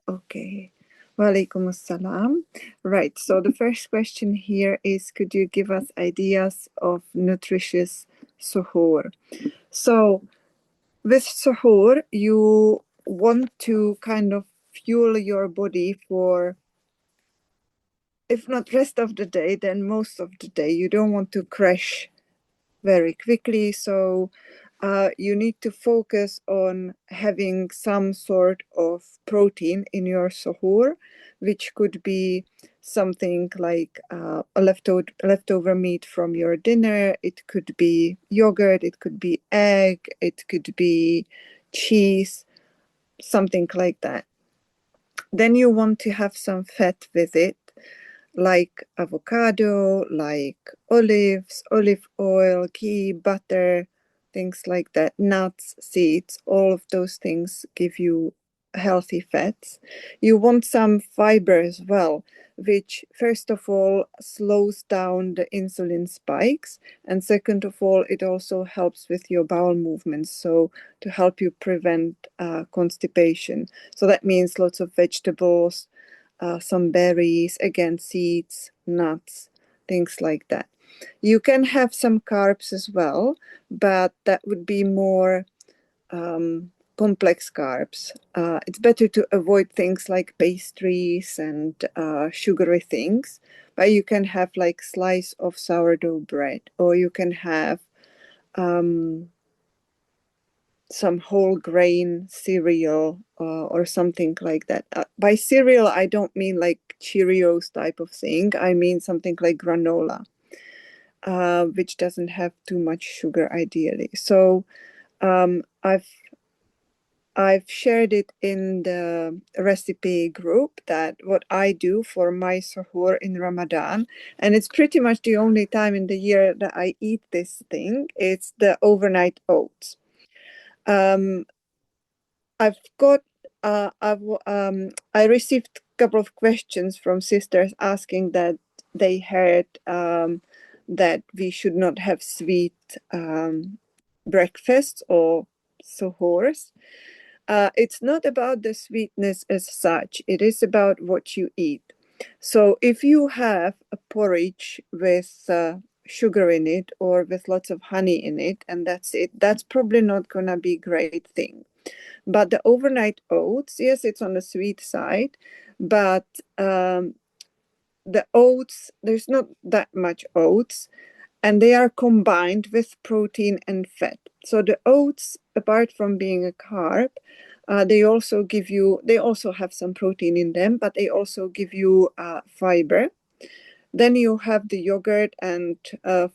Okay. Walaikum assalam. Right. So the first question here is, could you give us ideas of nutritious suhoor? So with suhoor, you want to kind of fuel your body for, if not rest of the day, then most of the day. You don't want to crash very quickly. So you need to focus on having some sort of protein in your suhoor, which could be something like a leftover meat from your dinner. It could be yogurt, it could be egg, it could be cheese, something like that. Then you want to have some fat with it, like avocado, like olives, olive oil, ghee, butter, things like that, nuts, seeds, all of those things give you healthy fats. You want some fiber as well, which first of all slows down the insulin spikes, and second of all, it also helps with your bowel movements, so to help you prevent constipation. So that means lots of vegetables, some berries, again, seeds, nuts, things like that. You can have some carbs as well, but that would be more complex carbs. It's better to avoid things like pastries and sugary things, but you can have like slice of sourdough bread, or you can have some whole grain cereal or something like that. By cereal, I don't mean like Cheerios type of thing. I mean something like granola, which doesn't have too much sugar ideally. So I've shared it in the recipe group that what I do for my suhoor in Ramadan, and it's pretty much the only time in the year that I eat this thing. It's the overnight oats. Um, I've got I received a couple of questions from sisters asking that they heard that we should not have sweet breakfasts or suhoors. It's not about the sweetness as such. It is about what you eat. So if you have a porridge with sugar in it or with lots of honey in it, and that's it, that's probably not gonna be a great thing. But the overnight oats, yes, it's on the sweet side, but the oats, there's not that much oats, and they are combined with protein and fat. So the oats, apart from being a carb, they also have some protein in them, but they also give you fiber. Then you have the yogurt and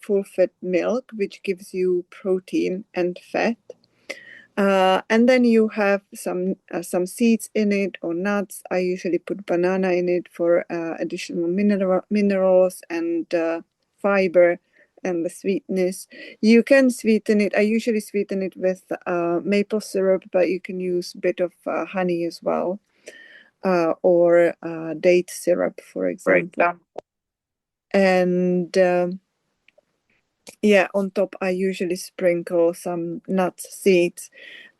full fat milk, which gives you protein and fat. And then you have some seeds in it or nuts. I usually put banana in it for additional minerals and fiber and the sweetness. You can sweeten it. I usually sweeten it with maple syrup, but you can use a bit of honey as well, or date syrup, for example. And yeah, on top, I usually sprinkle some nuts, seeds,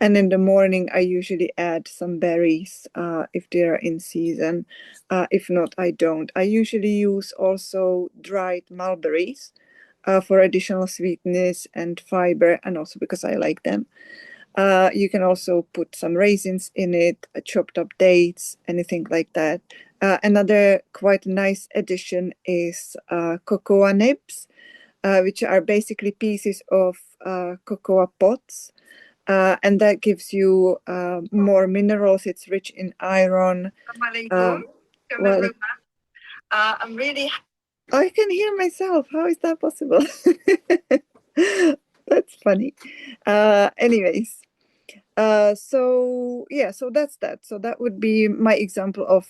and in the morning, I usually add some berries if they are in season. If not, I don't. I usually use also dried mulberries for additional sweetness and fiber, and also because I like them. You can also put some raisins in it, chopped up dates, anything like that. Another quite nice addition is cocoa nibs, which are basically pieces of cocoa pods. And that gives you more minerals. It's rich in iron. Well, I'm really. I can hear myself. How is that possible? That's funny. Anyways, so that's that. So that would be my example of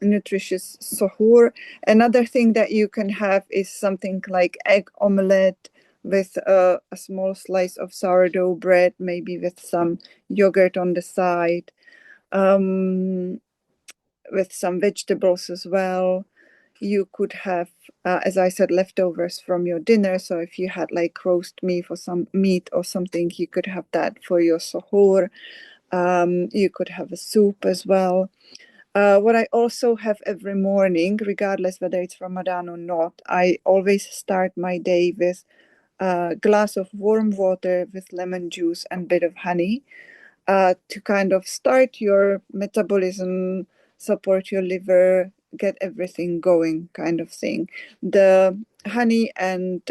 nutritious suhoor. Another thing that you can have is something like egg omelette with a small slice of sourdough bread, maybe with some yogurt on the side, um, with some vegetables as well. You could have, as I said, leftovers from your dinner. So if you had like roast meat or some meat or something, you could have that for your suhoor. You could have a soup as well. What I also have every morning, regardless whether it's Ramadan or not, I always start my day with a glass of warm water with lemon juice and a bit of honey, to kind of start your metabolism, support your liver, get everything going, kind of thing. The honey and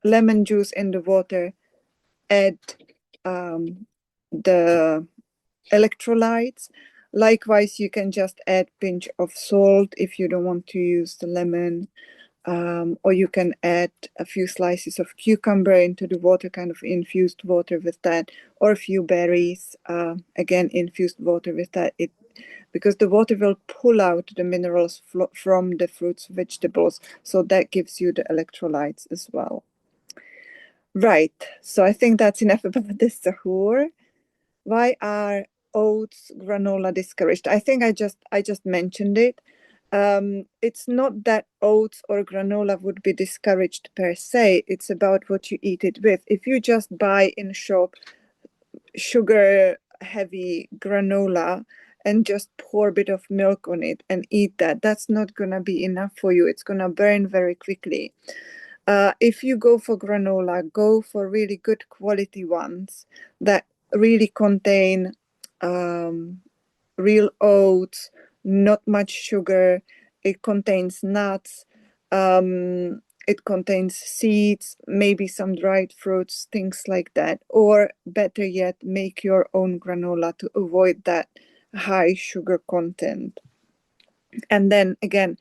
lemon juice in the water add the electrolytes. Likewise, you can just add pinch of salt if you don't want to use the lemon, or you can add a few slices of cucumber into the water, kind of infused water with that, or a few berries, again infused water with that. Because the water will pull out the minerals from the fruits, vegetables, so that gives you the electrolytes as well. Right. So I think that's enough about this suhoor. Why are oats, granola discouraged? I think I just mentioned it. It's not that oats or granola would be discouraged per se. It's about what you eat it with. If you just buy in shop sugar heavy granola and just pour a bit of milk on it and eat that, that's not gonna be enough for you. It's gonna burn very quickly. If you go for granola, go for really good quality ones that really contain real oats, not much sugar. It contains nuts. It contains seeds, maybe some dried fruits, things like that. Or better yet, make your own granola to avoid that high sugar content. And then again,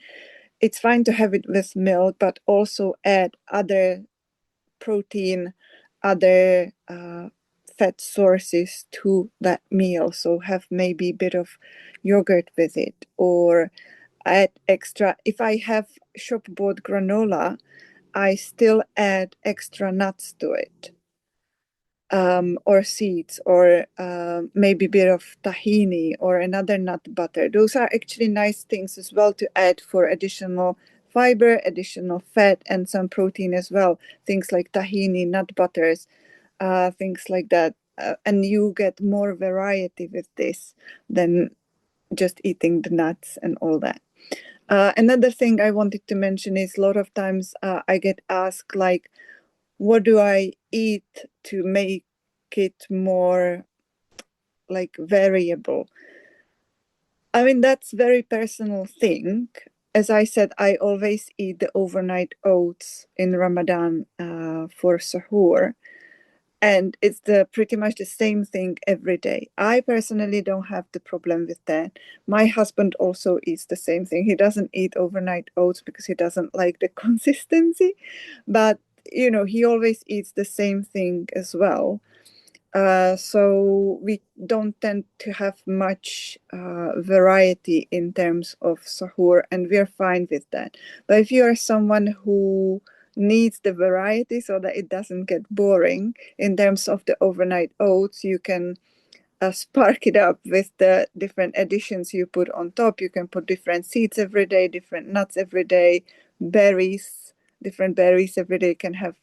it's fine to have it with milk, but also add other protein, other fat sources to that meal. So have maybe a bit of yogurt with it, or add extra. If I have shop bought granola, I still add extra nuts to it, or seeds, or maybe a bit of tahini or another nut butter. Those are actually nice things as well to add for additional fiber, additional fat, and some protein as well. Things like tahini, nut butters, things like that. And you get more variety with this than just eating the nuts and all that. Another thing I wanted to mention is a lot of times I get asked, like, what do I eat to make it more like variable? I mean, that's very personal thing. As I said, I always eat the overnight oats in Ramadan for suhoor. And it's pretty much the same thing every day. I personally don't have the problem with that. My husband also eats the same thing. He doesn't eat overnight oats because he doesn't like the consistency, but he always eats the same thing as well. So we don't tend to have much variety in terms of suhoor, and we're fine with that. But if you are someone who needs the variety so that it doesn't get boring in terms of the overnight oats, you can spark it up with the different additions you put on top. You can put different seeds every day, different nuts every day, berries, different berries every day. You can have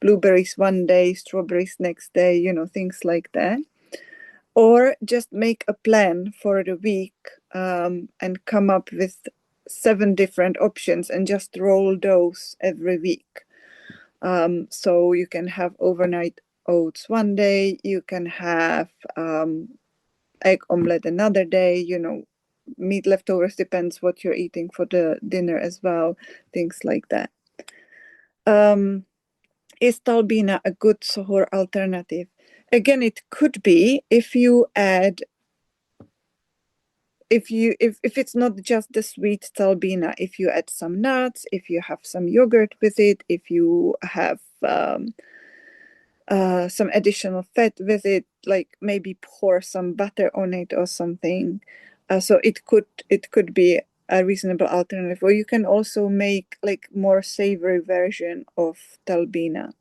blueberries one day, strawberries next day, things like that. Or just make a plan for the week, and come up with 7 different options and just roll those every week. So you can have overnight oats one day, you can have egg omelette another day, meat leftovers, depends what you're eating for the dinner as well, things like that. Is talbina a good suhoor alternative? Again, it could be if you add, if it's not just the sweet talbina, if you add some nuts, if you have some yogurt with it, if you have some additional fat with it, like maybe pour some butter on it or something. So it could be a reasonable alternative. Or you can also make like more savory version of talbina.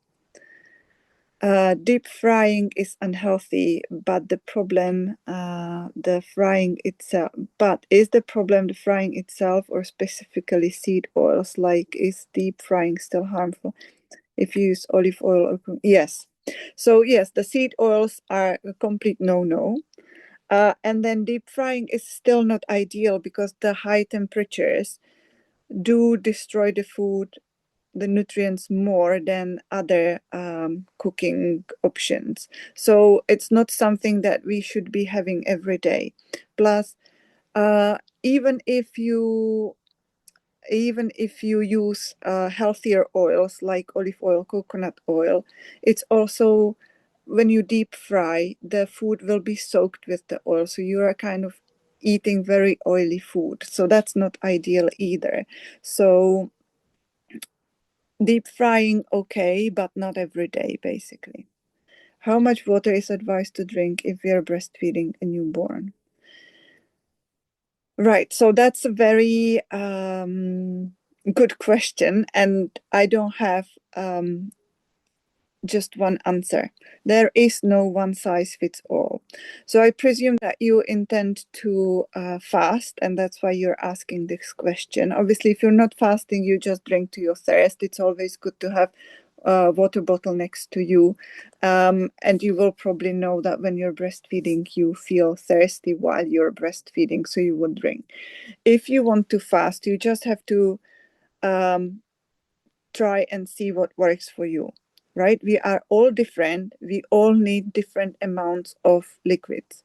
Deep frying is unhealthy, but the problem, the frying itself. But is the problem the frying itself, or specifically seed oils? Like, is deep frying still harmful if you use olive oil? Yes. So yes, the seed oils are a complete no-no. And then deep frying is still not ideal because the high temperatures do destroy the food, the nutrients more than other cooking options. So it's not something that we should be having every day. Plus, even if you use healthier oils like olive oil, coconut oil, it's also, when you deep fry, the food will be soaked with the oil. So you are kind of eating very oily food. So that's not ideal either. So deep frying, okay, but not every day, basically. How much water is advised to drink if we are breastfeeding a newborn? Right. So that's a very good question. And I don't have just one answer. There is no one size fits all. So I presume that you intend to fast, and that's why you're asking this question. Obviously, if you're not fasting, you just drink to your thirst. It's always good to have a water bottle next to you. And you will probably know that when you're breastfeeding, you feel thirsty while you're breastfeeding, so you would drink. If you want to fast, you just have to try and see what works for you, right? We are all different. We all need different amounts of liquids.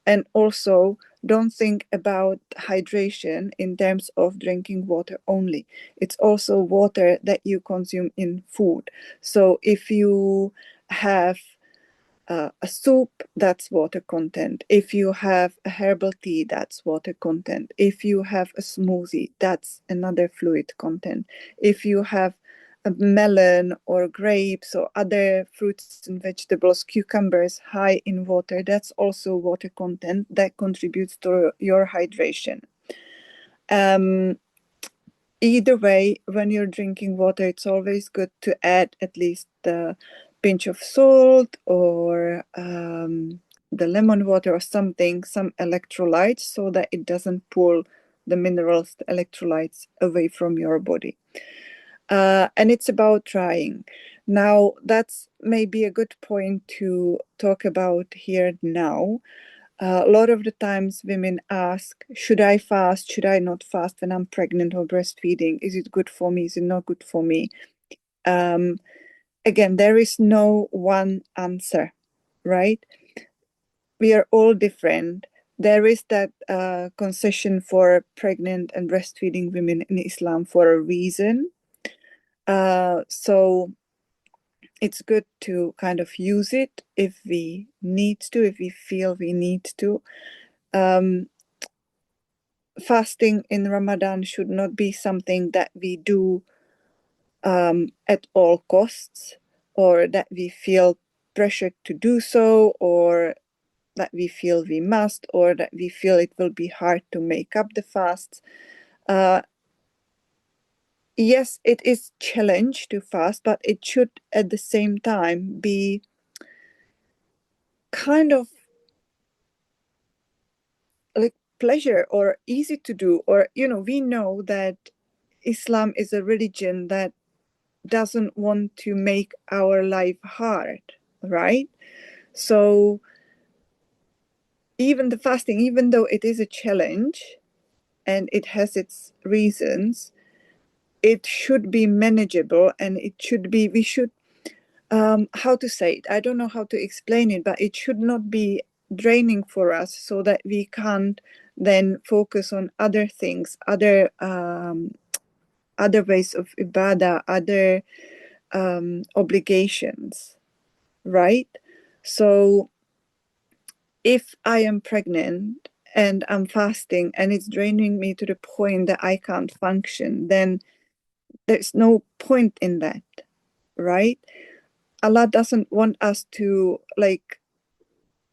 And also, don't think about hydration in terms of drinking water only. It's also water that you consume in food. So if you have a soup, that's water content. If you have a herbal tea, that's water content. If you have a smoothie, that's another fluid content. If you have a melon or grapes or other fruits and vegetables, cucumbers high in water, that's also water content that contributes to your hydration. Either way, when you're drinking water, it's always good to add at least a pinch of salt or the lemon water or something, some electrolytes, so that it doesn't pull the minerals, the electrolytes away from your body. And it's about trying. Now, that's maybe a good point to talk about here now. A lot of the times women ask, should I fast? Should I not fast when I'm pregnant or breastfeeding? Is it good for me? Is it not good for me? Again, there is no one answer, right? We are all different. There is that concession for pregnant and breastfeeding women in Islam for a reason. So it's good to kind of use it if we need to, if we feel we need to. Fasting in Ramadan should not be something that we do at all costs, or that we feel pressured to do so, or that we feel we must, or that we feel it will be hard to make up the fasts. Yes, it is challenge to fast, but it should at the same time be kind of like pleasure or easy to do. Or, we know that Islam is a religion that doesn't want to make our life hard, right? So even the fasting, even though it is a challenge and it has its reasons, it should be manageable, and we should, how to say it? I don't know how to explain it, but it should not be draining for us, so that we can't then focus on other things, other ways of ibadah, other obligations, right? So if I am pregnant and I'm fasting and it's draining me to the point that I can't function, then there's no point in that, right? Allah doesn't want us to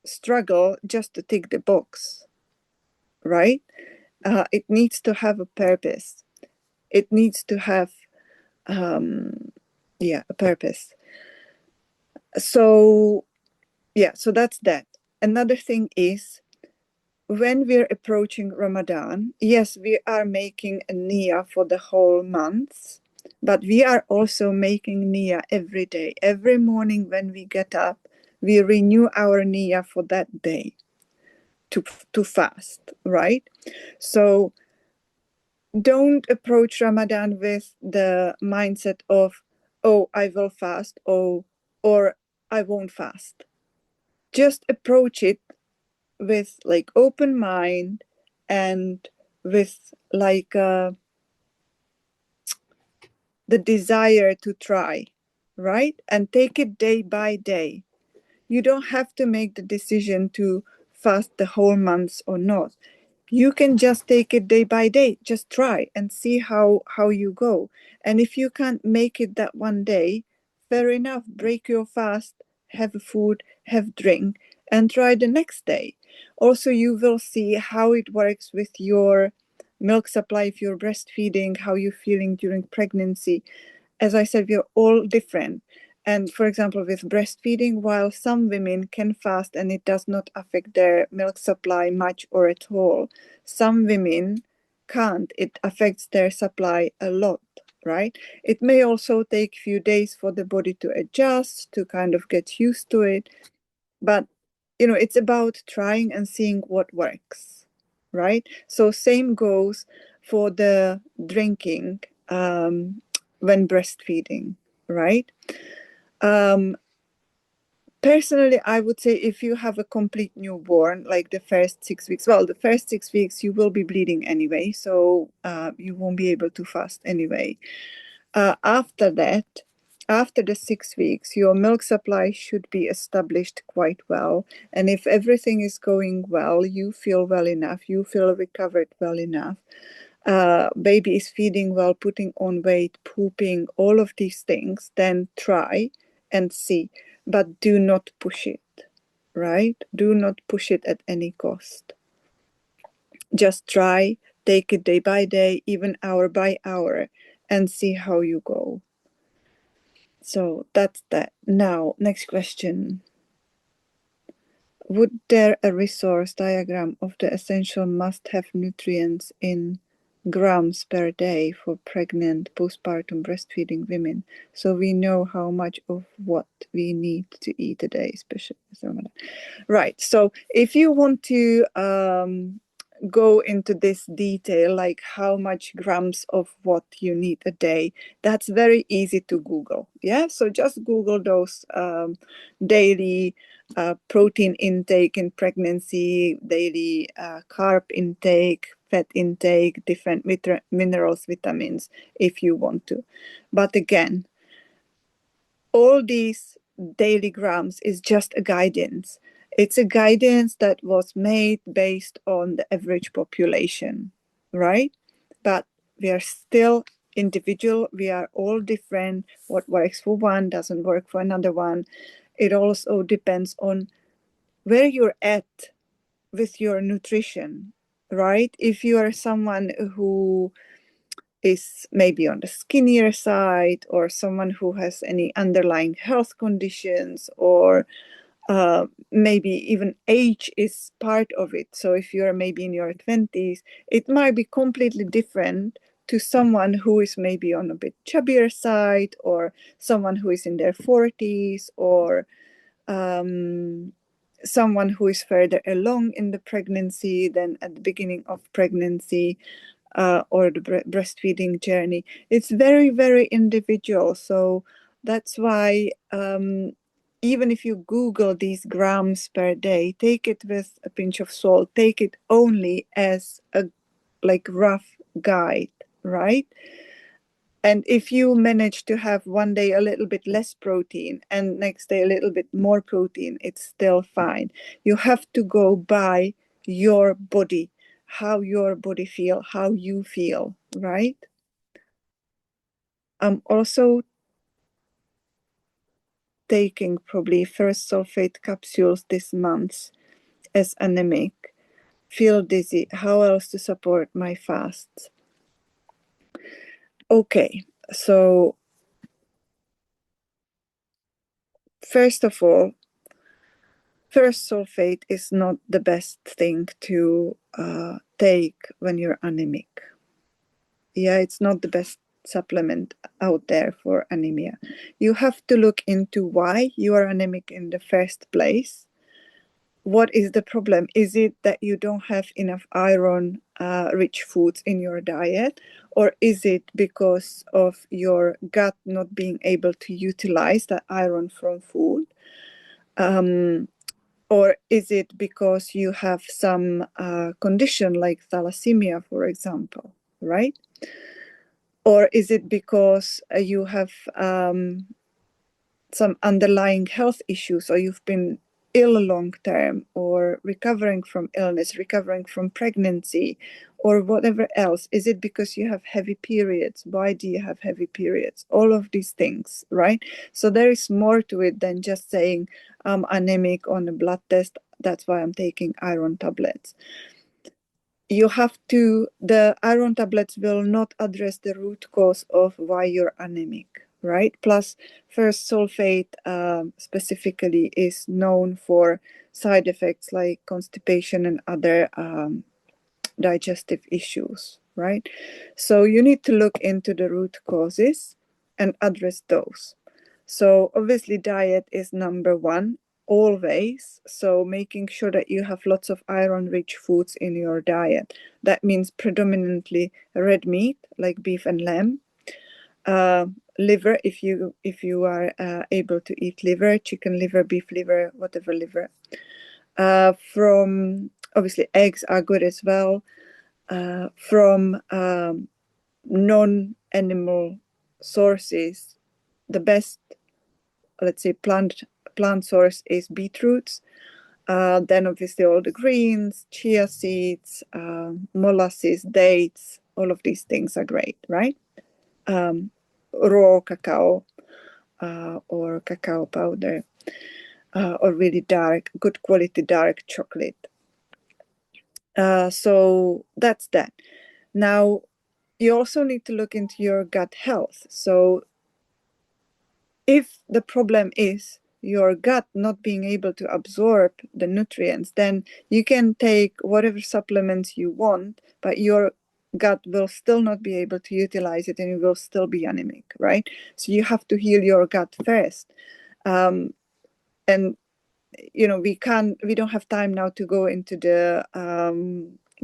struggle just to tick the box, right? It needs to have a purpose. It needs to have, a purpose. So, so that's that. Another thing is, when we're approaching Ramadan, yes, we are making a niyyah for the whole month. But we are also making niyyah every day. Every morning when we get up, we renew our niyyah for that day to fast, right? So don't approach Ramadan with the mindset of, oh, I will fast, or I won't fast. Just approach it with like open mind and with like the desire to try, right? And take it day by day. You don't have to make the decision to fast the whole month or not. You can just take it day by day. Just try and see how you go. And if you can't make it that one day, fair enough, break your fast, have food, have drink, and try the next day. Also, you will see how it works with your milk supply if you're breastfeeding, how you're feeling during pregnancy. As I said, we're all different. And for example, with breastfeeding, while some women can fast and it does not affect their milk supply much or at all, some women can't. It affects their supply a lot, right? It may also take a few days for the body to adjust, to kind of get used to it. But, it's about trying and seeing what works, right? So same goes for the drinking when breastfeeding, right? Um, Personally, I would say if you have a complete newborn, like the first 6 weeks, well, the first 6 weeks you will be bleeding anyway, so you won't be able to fast anyway. After that, after the 6 weeks, your milk supply should be established quite well. And if everything is going well, you feel well enough, you feel recovered well enough, baby is feeding well, putting on weight, pooping, all of these things, then try and see. But do not push it, right? Do not push it at any cost. Just try, take it day by day, even hour by hour, and see how you go. So that's that. Now, next question. Would there a resource diagram of the essential must-have nutrients in grams per day for pregnant, postpartum breastfeeding women, so we know how much of what we need to eat a day, especially? Right. So if you want to go into this detail, like how much grams of what you need a day, that's very easy to Google. Yeah. So just Google those daily protein intake in pregnancy, daily carb intake, fat intake, different minerals, vitamins, if you want to. But again, all these daily grams is just a guidance. It's a guidance that was made based on the average population, right? But we are still individual. We are all different. What works for one doesn't work for another one. It also depends on where you're at with your nutrition, right? If you are someone who is maybe on the skinnier side, or someone who has any underlying health conditions, or maybe even age is part of it. So if you're maybe in your 20s, it might be completely different to someone who is maybe on a bit chubbier side, or someone who is in their 40s, or someone who is further along in the pregnancy than at the beginning of pregnancy, or the breastfeeding journey. It's very, very individual. So that's why even if you Google these grams per day, take it with a pinch of salt, take it only as a like rough guide, right? And if you manage to have one day a little bit less protein and next day a little bit more protein, it's still fine. You have to go by your body, how your body feel, how you feel, right? I'm also taking probably first sulfate capsules this month as anemic. Feel dizzy. How else to support my fasts? Okay, so first of all, first sulfate is not the best thing to take when you're anemic. Yeah, it's not the best supplement out there for anemia. You have to look into why you are anemic in the first place. What is the problem? Is it that you don't have enough iron rich foods in your diet? Or is it because of your gut not being able to utilize the iron from food? Or is it because you have some condition like thalassemia, for example, right? Or is it because you have some underlying health issues, or you've been ill long term, or recovering from illness, recovering from pregnancy, or whatever else? Is it because you have heavy periods? Why do you have heavy periods? All of these things, right? So there is more to it than just saying I'm anemic on a blood test, that's why I'm taking iron tablets. You have to, the iron tablets will not address the root cause of why you're anemic, right? Plus, first sulfate specifically is known for side effects like constipation and other digestive issues, right? So you need to look into the root causes and address those. So obviously diet is number one always. So making sure that you have lots of iron rich foods in your diet. That means predominantly red meat like beef and lamb. Liver, if you are able to eat liver, chicken liver, beef liver, whatever liver. From obviously eggs are good as well. From non-animal sources, the best, let's say, plant source is beetroots. Then obviously all the greens, chia seeds, molasses, dates, all of these things are great, right? Raw cacao or cacao powder, or really dark, good quality dark chocolate. So that's that. Now, you also need to look into your gut health. So if the problem is your gut not being able to absorb the nutrients, then you can take whatever supplements you want, but your gut will still not be able to utilize it and you will still be anemic, right? So you have to heal your gut first. And we don't have time now to go into the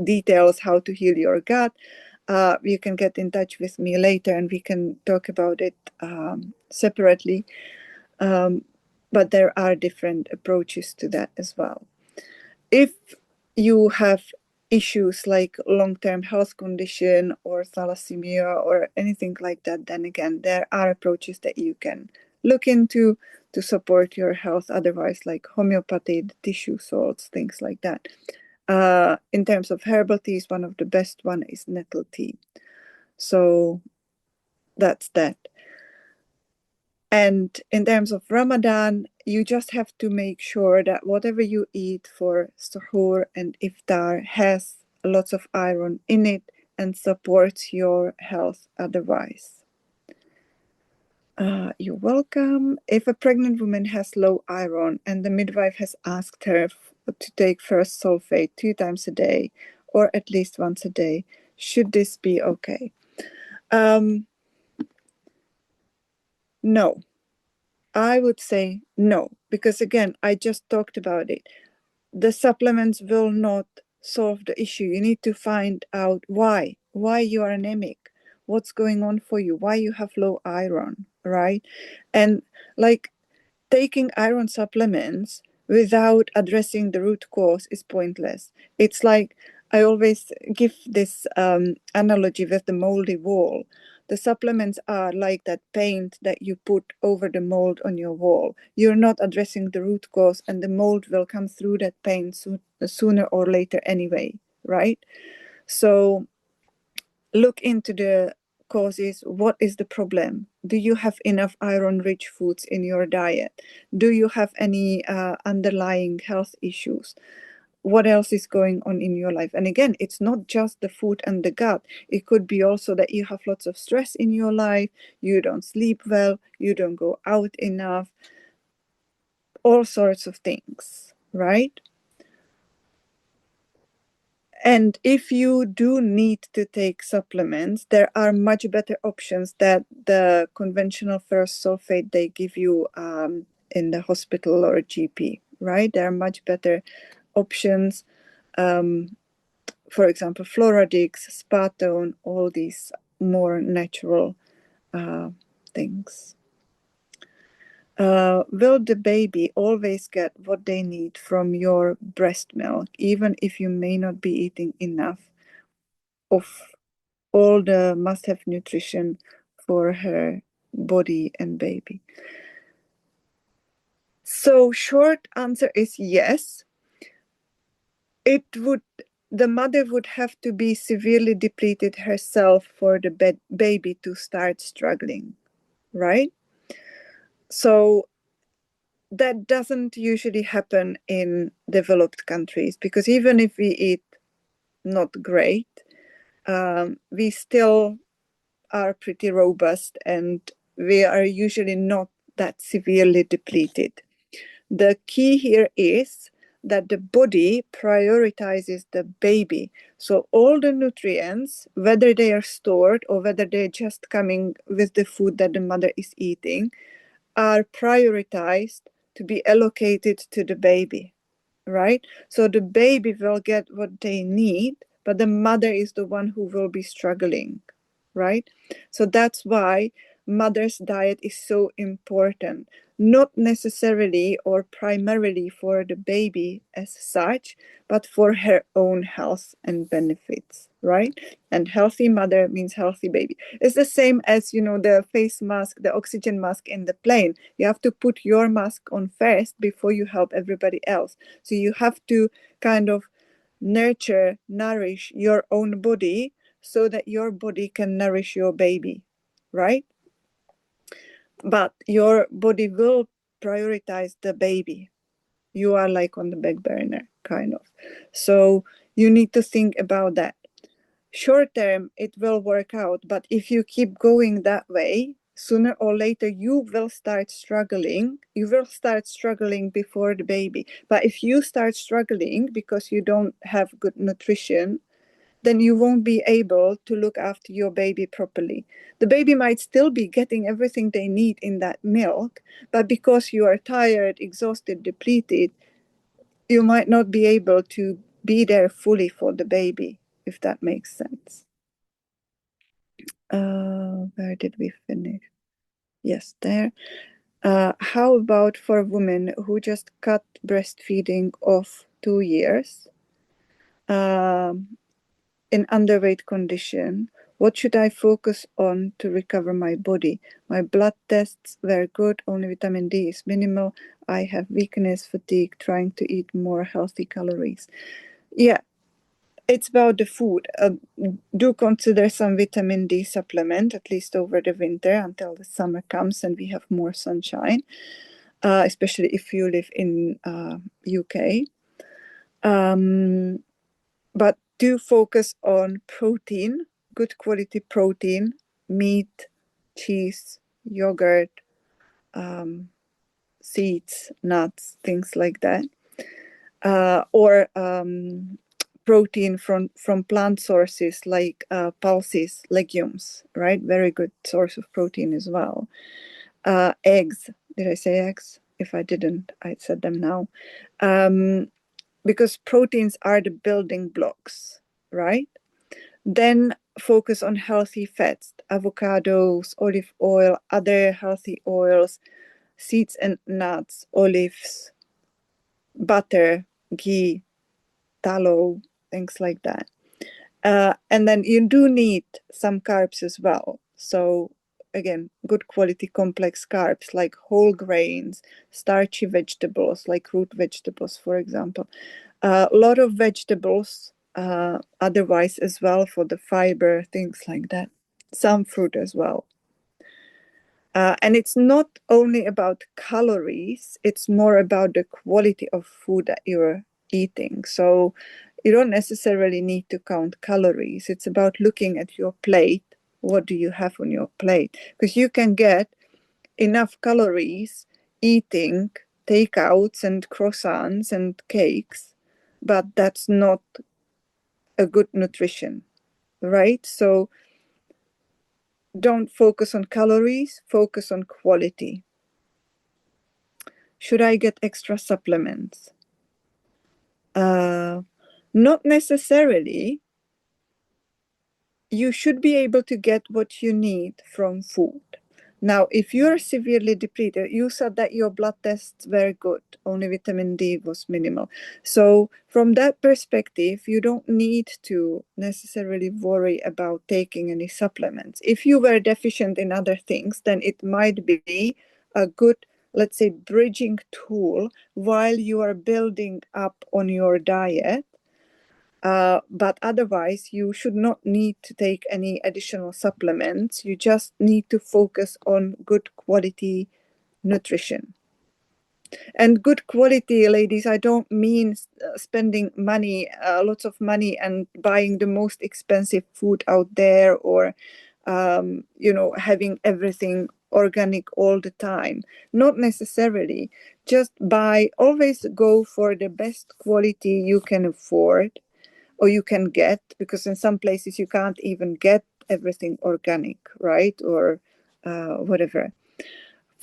details how to heal your gut. You can get in touch with me later and we can talk about it separately. But there are different approaches to that as well. If you have issues like long-term health condition or thalassemia or anything like that, then again, there are approaches that you can look into to support your health. Otherwise, like homeopathy, tissue salts, things like that. In terms of herbal teas, one of the best one is nettle tea. So that's that. And in terms of Ramadan, you just have to make sure that whatever you eat for suhoor and iftar has lots of iron in it and supports your health otherwise. You're welcome. If a pregnant woman has low iron and the midwife has asked her to take first sulfate 2 times a day or at least once a day, should this be okay? No. I would say no, because again, I just talked about it. The supplements will not solve the issue. You need to find out why you are anemic, what's going on for you, why you have low iron, right? And like taking iron supplements without addressing the root cause is pointless. It's like I always give this analogy with the moldy wall. The supplements are like that paint that you put over the mold on your wall. You're not addressing the root cause, and the mold will come through that paint sooner or later anyway, right? So look into the causes. What is the problem? Do you have enough iron rich foods in your diet? Do you have any underlying health issues? What else is going on in your life? And again, it's not just the food and the gut. It could be also that you have lots of stress in your life, you don't sleep well, you don't go out enough, all sorts of things, right? And if you do need to take supplements, there are much better options that the conventional ferrous sulfate they give you in the hospital or GP, right? There are much better options. For example, Floradix, Spatone, all these more natural things. Will the baby always get what they need from your breast milk, even if you may not be eating enough of all the must-have nutrition for her body and baby? So short answer is yes. The mother would have to be severely depleted herself for the baby to start struggling, right? So that doesn't usually happen in developed countries, because even if we eat not great, we still are pretty robust and we are usually not that severely depleted. The key here is that the body prioritizes the baby. So all the nutrients, whether they are stored or whether they're just coming with the food that the mother is eating, are prioritized to be allocated to the baby, right? So the baby will get what they need, but the mother is the one who will be struggling, right? So that's why mother's diet is so important, not necessarily or primarily for the baby as such, but for her own health and benefits, right? And healthy mother means healthy baby. It's the same as, the face mask, the oxygen mask in the plane. You have to put your mask on first before you help everybody else. So you have to kind of nourish your own body so that your body can nourish your baby, right? But your body will prioritize the baby. You are like on the back burner, kind of. So you need to think about that. Short term, it will work out, but if you keep going that way, sooner or later you will start struggling. You will start struggling before the baby. But if you start struggling because you don't have good nutrition, then you won't be able to look after your baby properly. The baby might still be getting everything they need in that milk, but because you are tired, exhausted, depleted, you might not be able to be there fully for the baby, if that makes sense. Where did we finish? Yes, there. How about for women who just cut breastfeeding off 2 years? In underweight condition, what should I focus on to recover my body? My blood tests were good, only vitamin D is minimal. I have weakness, fatigue, trying to eat more healthy calories. Yeah, it's about the food. Do consider some vitamin D supplement, at least over the winter until the summer comes and we have more sunshine, especially if you live in UK. But do focus on protein, good quality protein, meat, cheese, yogurt, seeds, nuts, things like that. Or protein from plant sources like pulses, legumes, right? Very good source of protein as well. Eggs. Did I say eggs? If I didn't, I said them now. Because proteins are the building blocks, right? Then focus on healthy fats, avocados, olive oil, other healthy oils, seeds and nuts, olives, butter, ghee, tallow, things like that. And then you do need some carbs as well. So again, good quality complex carbs like whole grains, starchy vegetables like root vegetables, for example. A lot of vegetables, otherwise as well for the fiber, things like that. Some fruit as well. And it's not only about calories, it's more about the quality of food that you're eating. So you don't necessarily need to count calories. It's about looking at your plate. What do you have on your plate? Because you can get enough calories eating takeouts and croissants and cakes, but that's not a good nutrition, right? So don't focus on calories, focus on quality. Should I get extra supplements? Not necessarily. You should be able to get what you need from food. Now, if you're severely depleted, you said that your blood tests were good, only vitamin D was minimal. So from that perspective, you don't need to necessarily worry about taking any supplements. If you were deficient in other things, then it might be a good, let's say, bridging tool while you are building up on your diet. But otherwise, you should not need to take any additional supplements. You just need to focus on good quality nutrition. And good quality, ladies, I don't mean spending money, lots of money, and buying the most expensive food out there, or having everything organic all the time. Not necessarily. Just always go for the best quality you can afford or you can get, because in some places you can't even get everything organic, right? Or whatever.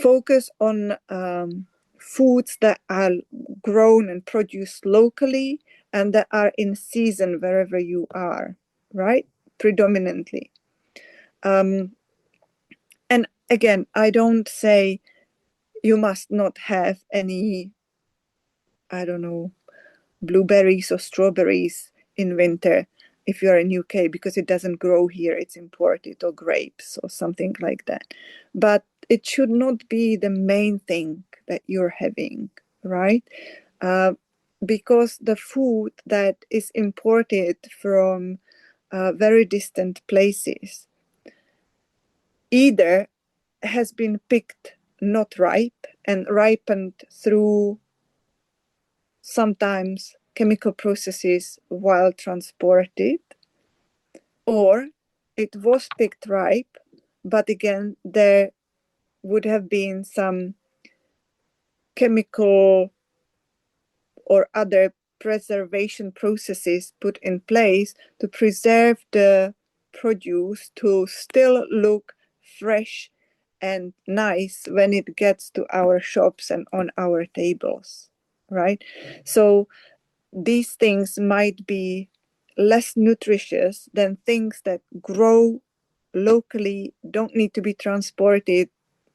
Focus on foods that are grown and produced locally and that are in season wherever you are, right? Predominantly. And again, I don't say you must not have any, I don't know, blueberries or strawberries in winter if you are in UK, because it doesn't grow here, it's imported, or grapes or something like that. But it should not be the main thing that you're having, right? Because the food that is imported from very distant places either has been picked not ripe and ripened through sometimes chemical processes while transported, or it was picked ripe, but again, there would have been some chemical or other preservation processes put in place to preserve the produce to still look fresh and nice when it gets to our shops and on our tables, right? So these things might be less nutritious than things that grow locally, don't need to be transported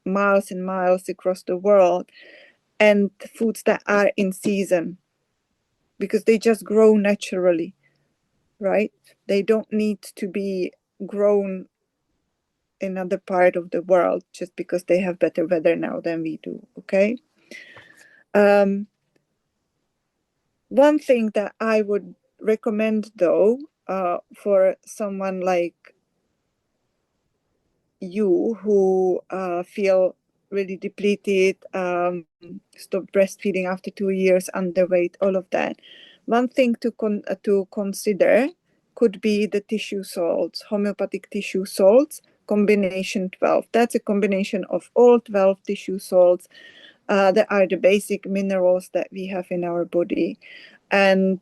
miles and miles across the world, and foods that are in season because they just grow naturally, right? They don't need to be grown in another part of the world just because they have better weather now than we do, okay? One thing that I would recommend, though, for someone like you who feel really depleted, stopped breastfeeding after 2 years, underweight, all of that, one thing to consider could be the tissue salts, homeopathic tissue salts, combination 12. That's a combination of all 12 tissue salts that are the basic minerals that we have in our body. And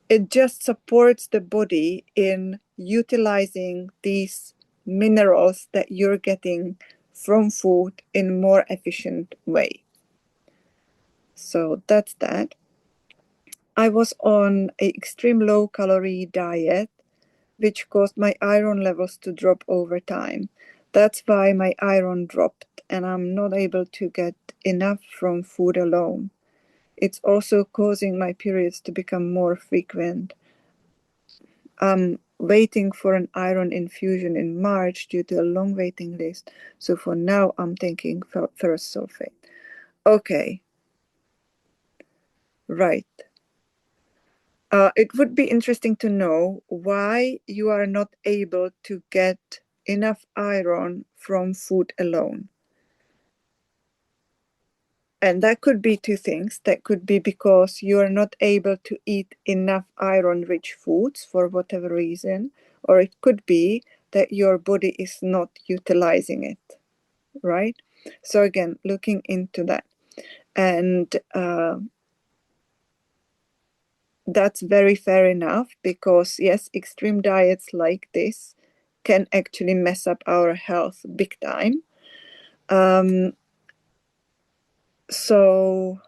it just supports the body in utilizing these minerals that you're getting from food in more efficient way. So that's that. I was on an extreme low calorie diet, which caused my iron levels to drop over time. That's why my iron dropped, and I'm not able to get enough from food alone. It's also causing my periods to become more frequent. I'm waiting for an iron infusion in March due to a long waiting list. So for now, I'm taking ferrous sulfate. Okay, right. It would be interesting to know why you are not able to get enough iron from food alone. And that could be two things. That could be because you are not able to eat enough iron-rich foods for whatever reason, or it could be that your body is not utilizing it, right? So again, looking into that. And that's very fair enough, because yes, extreme diets like this can actually mess up our health big time. So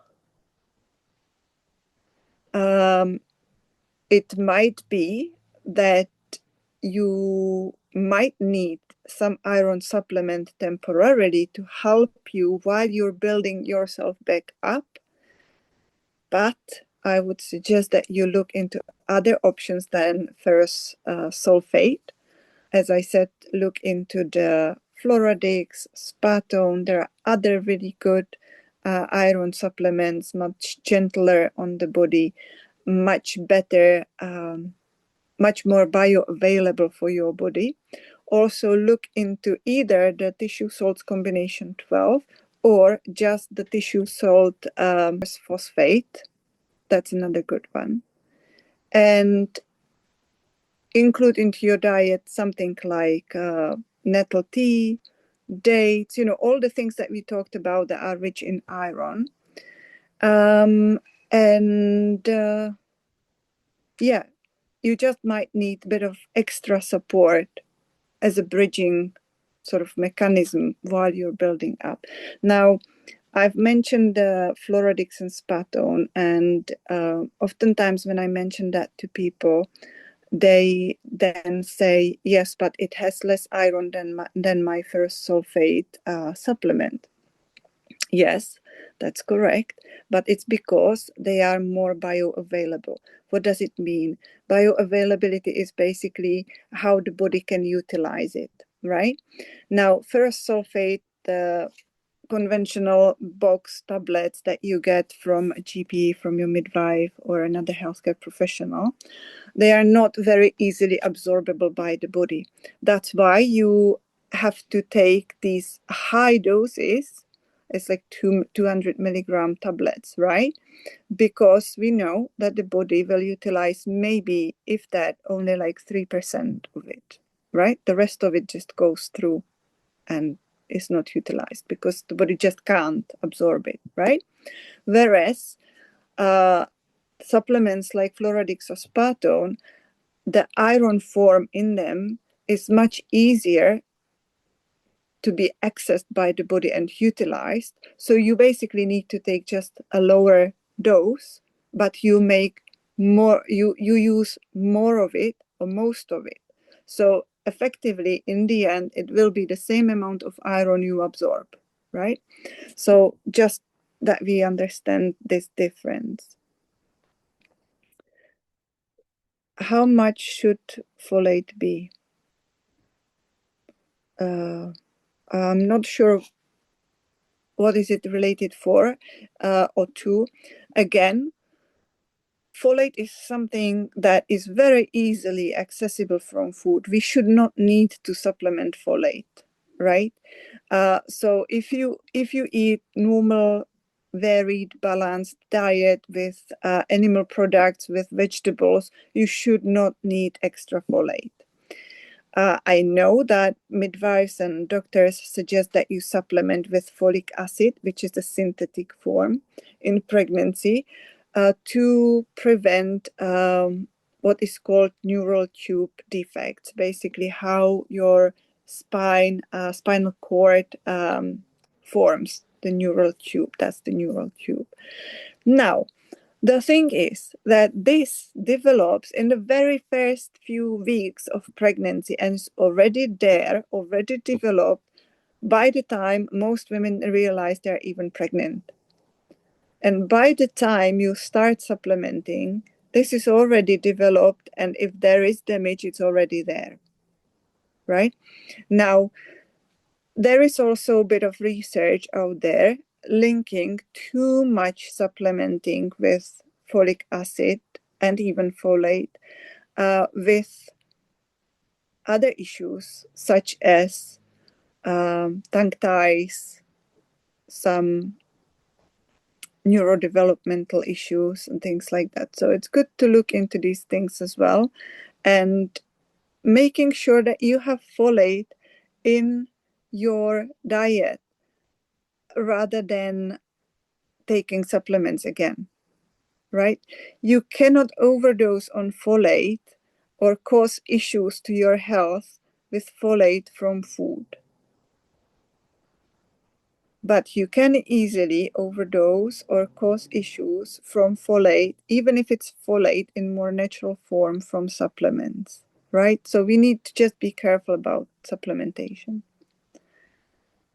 it might be that you might need some iron supplement temporarily to help you while you're building yourself back up. But I would suggest that you look into other options than ferrous sulfate. As I said, look into the Floradix, Spatone. There are other really good iron supplements, much gentler on the body, much better, much more bioavailable for your body. Also look into either the tissue salts combination 12 or just the tissue salt phosphate. That's another good one. And include into your diet something like nettle tea, dates, all the things that we talked about that are rich in iron. And yeah, you just might need a bit of extra support as a bridging sort of mechanism while you're building up. Now, I've mentioned Floradix and Spatone, and oftentimes when I mention that to people, they then say, yes, but it has less iron than my ferrous sulfate supplement. Yes, that's correct, but it's because they are more bioavailable. What does it mean? Bioavailability is basically how the body can utilize it, right? Now, ferrous sulfate, the conventional box tablets that you get from a GP, from your midwife, or another healthcare professional, they are not very easily absorbable by the body. That's why you have to take these high doses. It's like 200 milligram tablets, right? Because we know that the body will utilize maybe, if that, only like 3% of it, right? The rest of it just goes through and is not utilized because the body just can't absorb it, right? Whereas supplements like Floradix or Spatone, the iron form in them is much easier to be accessed by the body and utilized. So you basically need to take just a lower dose, but you make more, you use more of it or most of it. So effectively, in the end, it will be the same amount of iron you absorb, right? So just that we understand this difference. How much should folate be? I'm not sure what is it related for or to. Again, folate is something that is very easily accessible from food. We should not need to supplement folate, right? So if you eat normal, varied, balanced diet with animal products, with vegetables, you should not need extra folate. I know that midwives and doctors suggest that you supplement with folic acid, which is a synthetic form, in pregnancy to prevent what is called neural tube defects, basically how your spinal cord forms the neural tube. That's the neural tube. Now, the thing is that this develops in the very first few weeks of pregnancy and is already there, already developed by the time most women realize they're even pregnant. And by the time you start supplementing, this is already developed, and if there is damage, it's already there, right? Now, there is also a bit of research out there linking too much supplementing with folic acid and even folate with other issues such as tongue ties, some neurodevelopmental issues and things like that. So it's good to look into these things as well, and making sure that you have folate in your diet rather than taking supplements again, right? You cannot overdose on folate or cause issues to your health with folate from food. But you can easily overdose or cause issues from folate, even if it's folate in more natural form from supplements, right? So we need to just be careful about supplementation.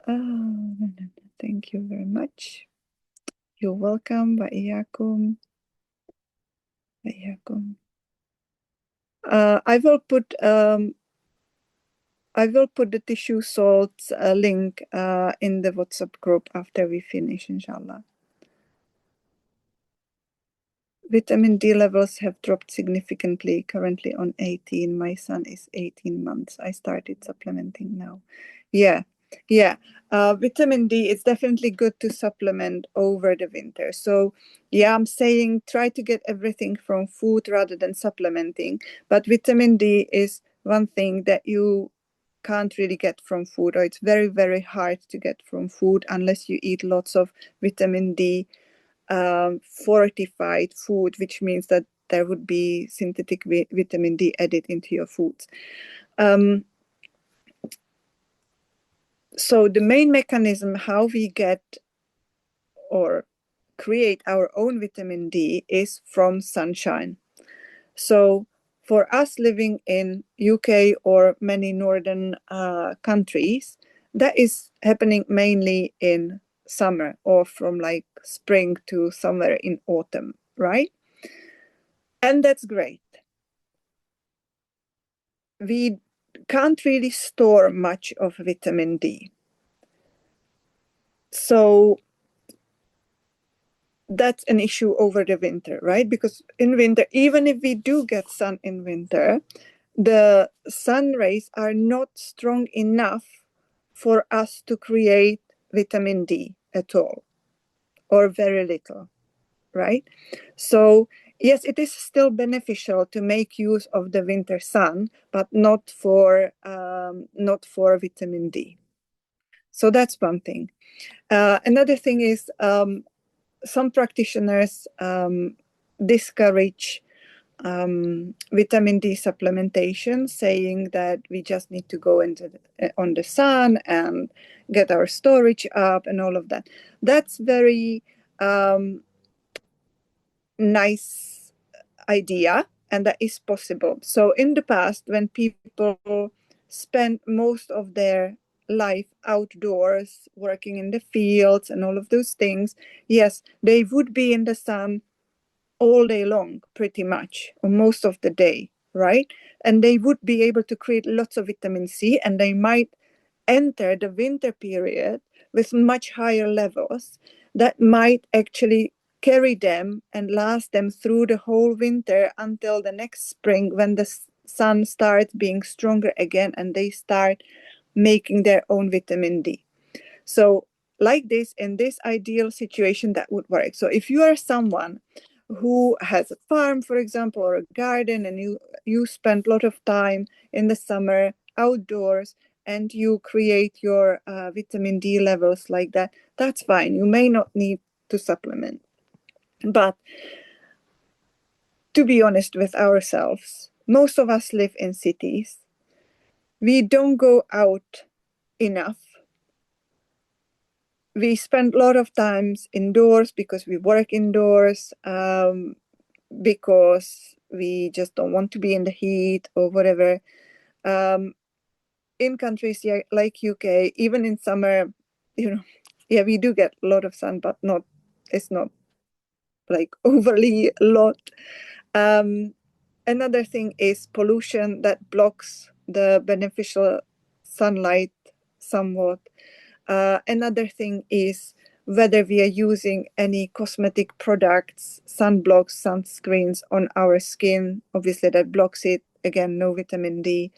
Thank you very much. You're welcome. Wa'iyakum. Wa'iyakum. I will put the tissue salts link in the WhatsApp group after we finish, inshallah. Vitamin D levels have dropped significantly, currently on 18. My son is 18 months. I started supplementing now. Yeah. Vitamin D is definitely good to supplement over the winter. So, yeah, I'm saying try to get everything from food rather than supplementing. But vitamin D is one thing that you can't really get from food, or it's very, very hard to get from food unless you eat lots of vitamin D fortified food, which means that there would be synthetic vitamin D added into your foods. So the main mechanism how we get or create our own vitamin D is from sunshine. So for us living in UK or many northern countries, that is happening mainly in summer or from like spring to somewhere in autumn, right? And that's great. We can't really store much of vitamin D. So that's an issue over the winter, right? Because in winter, even if we do get sun in winter, the sun rays are not strong enough for us to create vitamin D at all, or very little, right? So yes, it is still beneficial to make use of the winter sun, but not for vitamin D. So that's one thing. Another thing is some practitioners discourage vitamin D supplementation, saying that we just need to go on the sun and get our storage up and all of that. That's very nice idea, and that is possible. So in the past, when people spent most of their life outdoors, working in the fields and all of those things, yes, they would be in the sun all day long, pretty much, or most of the day, right? And they would be able to create lots of vitamin C, and they might enter the winter period with much higher levels that might actually carry them and last them through the whole winter until the next spring, when the sun starts being stronger again and they start making their own vitamin D. So like this, in this ideal situation, that would work. So if you are someone who has a farm, for example, or a garden, and you spend a lot of time in the summer outdoors and you create your vitamin D levels like that, that's fine. You may not need to supplement. But to be honest with ourselves, most of us live in cities. We don't go out enough. We spend a lot of times indoors because we work indoors, because we just don't want to be in the heat or whatever. In countries like UK, even in summer, yeah, we do get a lot of sun, but it's not like overly a lot. Another thing is pollution that blocks the beneficial sunlight somewhat. Another thing is whether we are using any cosmetic products, sunblocks, sunscreens on our skin. Obviously, that blocks it. Again, no vitamin D.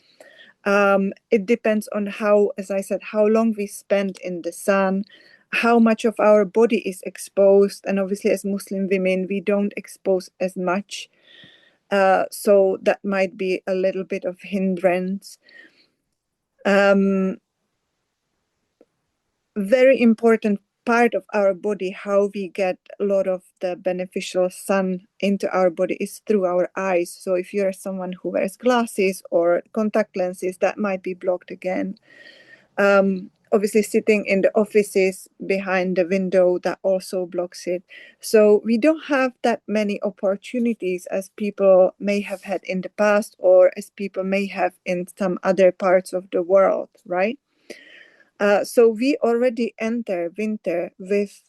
It depends on how, as I said, how long we spend in the sun, how much of our body is exposed. And obviously, as Muslim women, we don't expose as much. So that might be a little bit of hindrance. Very important part of our body, how we get a lot of the beneficial sun into our body is through our eyes. So if you're someone who wears glasses or contact lenses, that might be blocked again. Obviously, sitting in the offices behind the window, that also blocks it. So we don't have that many opportunities as people may have had in the past, or as people may have in some other parts of the world, right? So we already enter winter with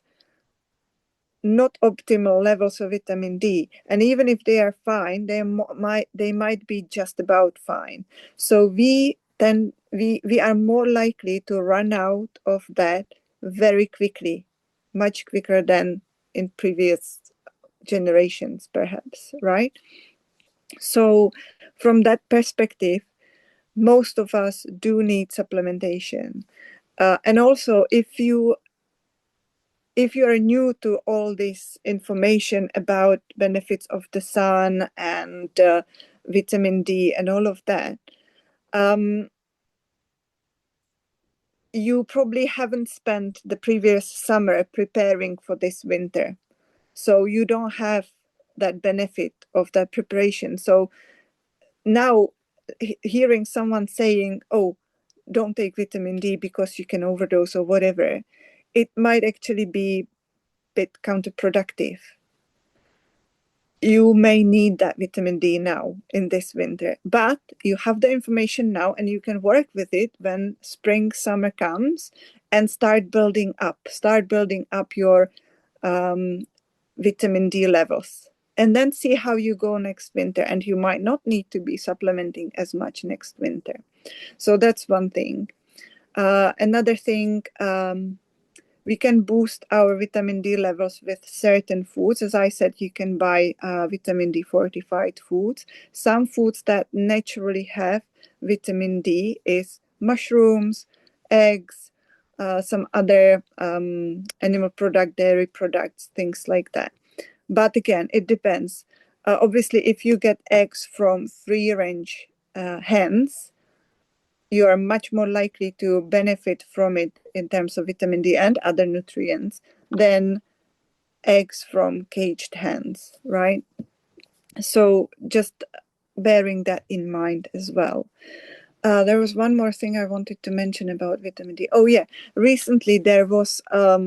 not optimal levels of vitamin D, and even if they are fine, they might be just about fine. So we are more likely to run out of that very quickly, much quicker than in previous generations, perhaps, right? So from that perspective, most of us do need supplementation. And also, if you are new to all this information about benefits of the sun and vitamin D and all of that, you probably haven't spent the previous summer preparing for this winter. So you don't have that benefit of that preparation. So now hearing someone saying, oh, don't take vitamin D because you can overdose or whatever, it might actually be bit counterproductive. You may need that vitamin D now in this winter, but you have the information now and you can work with it when spring, summer comes, and start building up your vitamin D levels, and then see how you go next winter. And you might not need to be supplementing as much next winter. So that's one thing. Another thing, we can boost our vitamin D levels with certain foods. As I said, you can buy vitamin D fortified foods. Some foods that naturally have vitamin D is mushrooms, eggs, some other animal product, dairy products, things like that. But again, it depends. Obviously, if you get eggs from free range hens, you are much more likely to benefit from it in terms of vitamin D and other nutrients than eggs from caged hens, right? So just bearing that in mind as well. There was one more thing I wanted to mention about vitamin D. Oh yeah, recently there was a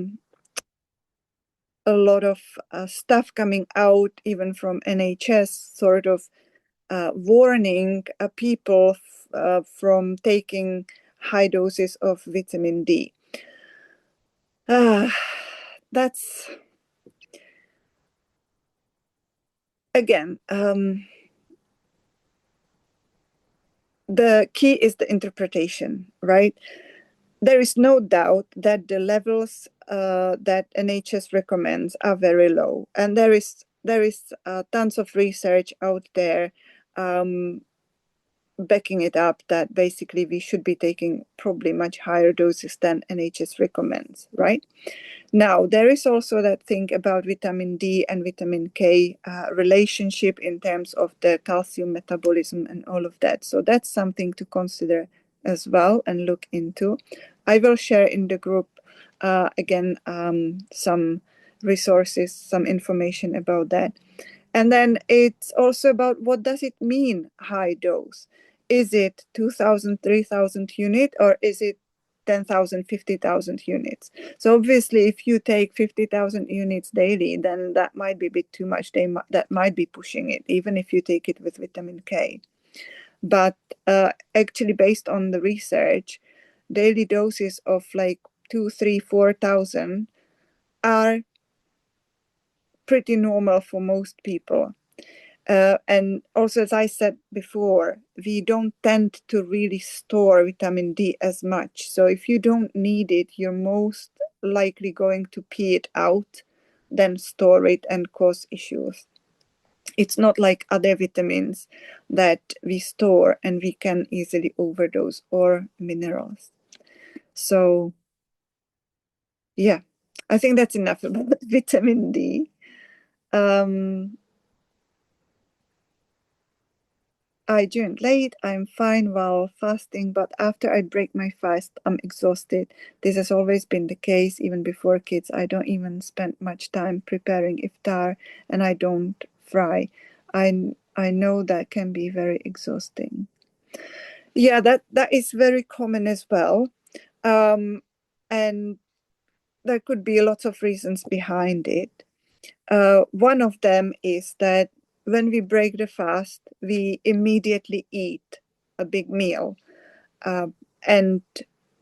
lot of stuff coming out, even from NHS, sort of warning people from taking high doses of vitamin D. That's, again, the key is the interpretation, right? There is no doubt that the levels that NHS recommends are very low, and there is tons of research out there backing it up that basically we should be taking probably much higher doses than NHS recommends, right? Now, there is also that thing about vitamin D and vitamin K relationship in terms of the calcium metabolism and all of that. So that's something to consider as well and look into. I will share in the group again some resources, some information about that. And then it's also about, what does it mean, high dose? Is it 2,000, 3,000 unit, or is it 10,000, 50,000 units? So obviously, if you take 50,000 units daily, then that might be a bit too much. That might be pushing it, even if you take it with vitamin K. But actually, based on the research, daily doses of like 2, 3, 4,000 are pretty normal for most people. And also, as I said before, we don't tend to really store vitamin D as much. So if you don't need it, you're most likely going to pee it out than store it and cause issues. It's not like other vitamins that we store and we can easily overdose, or minerals. So yeah, I think that's enough about vitamin D. I joined late, I'm fine while fasting, but after I break my fast, I'm exhausted. This has always been the case, even before kids. I don't even spend much time preparing iftar, and I don't fry. I know that can be very exhausting. Yeah, that is very common as well. And there could be lots of reasons behind it. One of them is that when we break the fast, we immediately eat a big meal, uh, and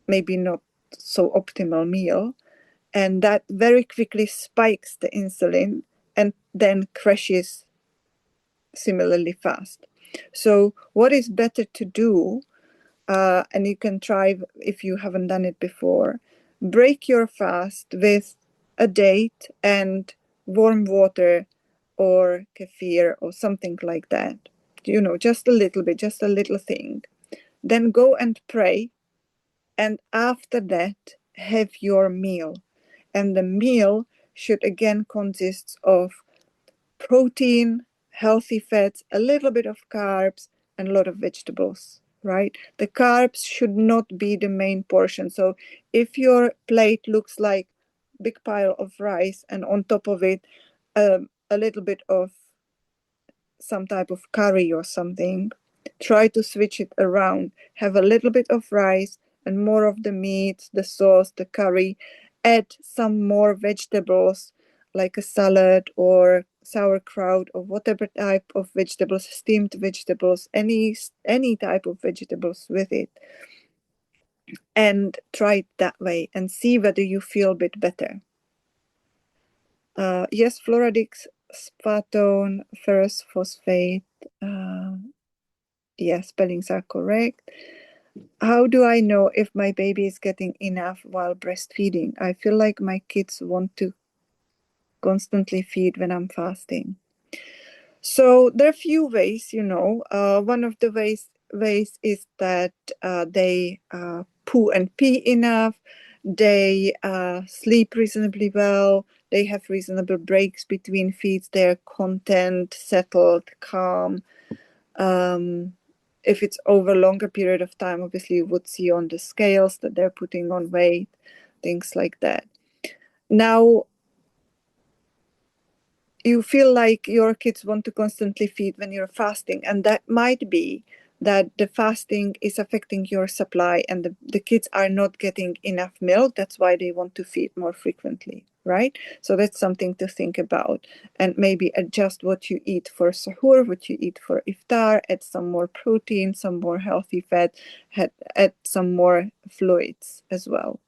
maybe not so optimal meal, and that very quickly spikes the insulin and then crashes similarly fast. So what is better to do, and you can try if you haven't done it before, break your fast with a date and warm water or kefir or something like that. Just a little bit, just a little thing. Then go and pray. And after that, have your meal. And the meal should again consist of protein, healthy fats, a little bit of carbs, and a lot of vegetables, right? The carbs should not be the main portion. So if your plate looks like big pile of rice and on top of it a little bit of some type of curry or something, try to switch it around. Have a little bit of rice and more of the meat, the sauce, the curry. Add some more vegetables like a salad or sauerkraut or whatever type of vegetables, steamed vegetables, any type of vegetables with it. And try it that way and see whether you feel a bit better. Yes, Floradix, spatone, ferrous phosphate. Yes, spellings are correct. How do I know if my baby is getting enough while breastfeeding? I feel like my kids want to constantly feed when I'm fasting. So there are a few ways, one of the ways is that they poo and pee enough, they sleep reasonably well, they have reasonable breaks between feeds, they're content, settled, calm. If it's over a longer period of time, obviously you would see on the scales that they're putting on weight, things like that. Now, you feel like your kids want to constantly feed when you're fasting, and that might be that the fasting is affecting your supply and the kids are not getting enough milk. That's why they want to feed more frequently, right? So that's something to think about, and maybe adjust what you eat for suhoor, what you eat for iftar, add some more protein, some more healthy fat, add some more fluids as well.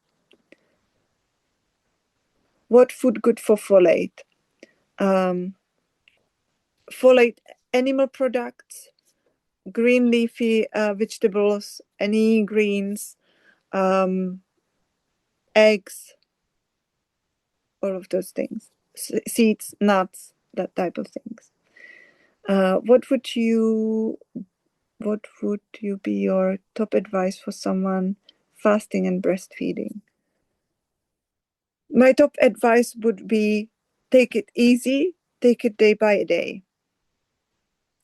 What food good for folate? Folate, animal products, green leafy vegetables, any greens, eggs, all of those things, seeds, nuts, that type of things. What would you be your top advice for someone fasting and breastfeeding? My top advice would be take it easy, take it day by day.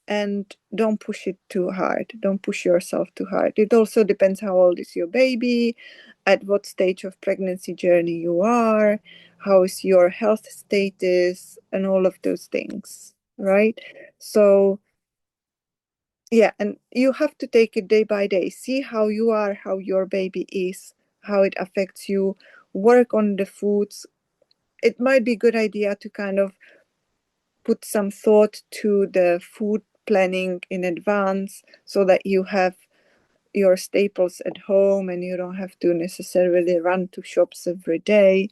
And don't push it too hard. Don't push yourself too hard. It also depends how old is your baby, at what stage of pregnancy journey you are, how is your health status, and all of those things, right? So, yeah, and you have to take it day by day. See how you are, how your baby is, how it affects you. Work on the foods. It might be a good idea to kind of put some thought to the food planning in advance so that you have your staples at home and you don't have to necessarily run to shops every day.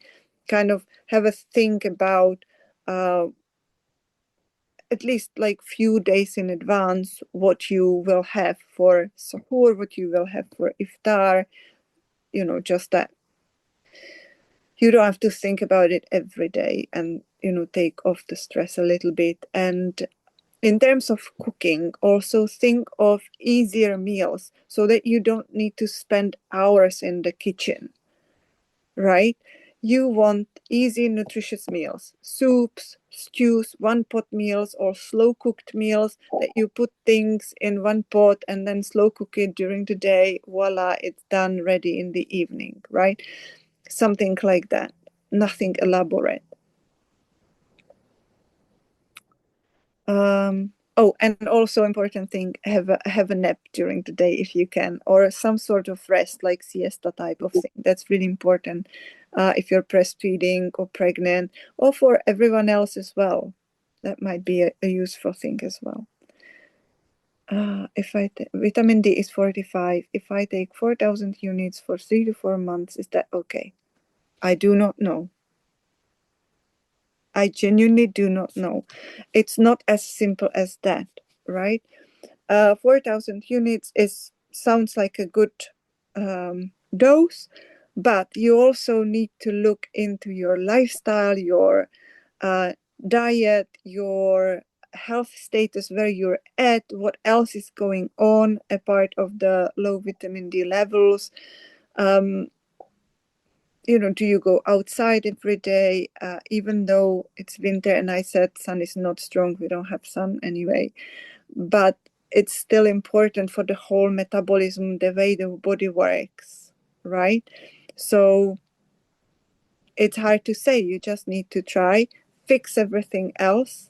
Kind of have a think about at least like few days in advance what you will have for suhoor, what you will have for iftar, just that you don't have to think about it every day, and take off the stress a little bit. And in terms of cooking, also think of easier meals so that you don't need to spend hours in the kitchen, right? you want easy, nutritious meals, soups, stews, one pot meals, or slow cooked meals that you put things in one pot and then slow cook it during the day. Voila, it's done, ready in the evening, right? Something like that. Nothing elaborate. Oh, and also important thing, have a nap during the day if you can, or some sort of rest, like siesta type of thing. That's really important if you're breastfeeding or pregnant, or for everyone else as well. That might be a useful thing as well. If vitamin D is 45, if I take 4,000 units for 3 to 4 months, is that okay? I do not know. I genuinely do not know. It's not as simple as that, right? 4,000 units sounds like a good dose, but you also need to look into your lifestyle, your diet, your health status, where you're at, what else is going on, a part of the low vitamin D levels. Do you go outside every day, even though it's winter and I said sun is not strong, we don't have sun anyway, but it's still important for the whole metabolism, the way the body works, right? So it's hard to say. You just need to try, fix everything else,